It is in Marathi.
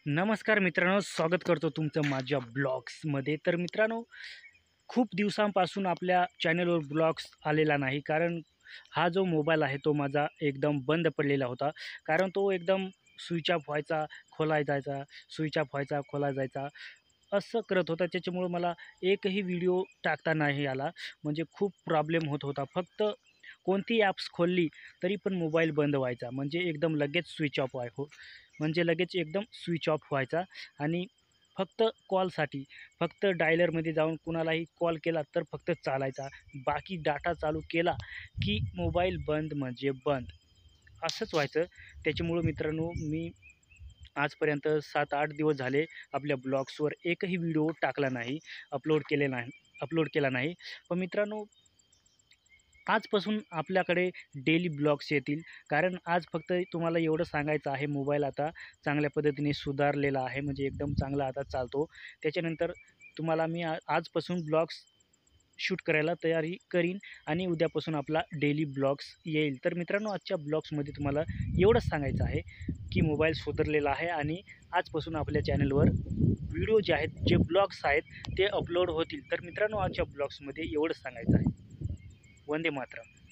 नमस्कार मित्रांनो, स्वागत करतो तुमचं माझ्या ब्लॉग्समध्ये. तर मित्रांनो, खूप दिवसांपासून आपल्या चॅनलवर ब्लॉग्स आलेला नाही. कारण हा जो मोबाईल आहे तो माझा एकदम बंद पडलेला होता. कारण तो एकदम स्विच ऑफ व्हायचा, खोलाय जायचा, स्विच ऑफ व्हायचा, खोलाय जायचा, असं करत होता. त्याच्यामुळं मला एकही व्हिडिओ टाकता नाही आला. म्हणजे खूप प्रॉब्लेम होत होता. फक्त कोणती ॲप्स खोलली तरी पण मोबाईल बंद व्हायचा. म्हणजे एकदम लगेच स्विच ऑफ म्हणजे लगेच एकदम स्विच ऑफ व्हायचा. आणि फक्त कॉलसाठी, फक्त डायलरमध्ये जाऊन कुणालाही कॉल केला तर फक्त चालायचा. बाकी डाटा चालू केला की मोबाईल बंद म्हणजे बंद. असंच व्हायचं. त्याच्यामुळं मित्रांनो, मी आजपर्यंत 7-8 दिवस झाले आपल्या ब्लॉग्सवर एकही व्हिडिओ टाकला नाही, अपलोड केला नाही. पण मित्रांनो, आजपासून आपल्याकडे डेली ब्लॉग्स येतील. कारण आज फक्त तुम्हाला एवढं सांगायचं आहे, मोबाईल आता चांगल्या पद्धतीने सुधारलेला आहे, म्हणजे एकदम चांगला आता चालतो. त्याच्यानंतर तुम्हाला मी आजपासून ब्लॉग्स शूट करायला तयारी करीन आणि उद्यापासून आपला डेली ब्लॉग्स येईल. तर मित्रांनो, आजच्या ब्लॉग्समध्ये तुम्हाला एवढंच सांगायचं आहे, की मोबाईल सुधारलेला आहे आणि आजपासून आपल्या चॅनलवर व्हिडिओ जे आहेत, जे ब्लॉग्स आहेत ते अपलोड होतील. तर मित्रांनो, आजच्या ब्लॉग्समध्ये एवढंच सांगायचं आहे. वंदे मातरम.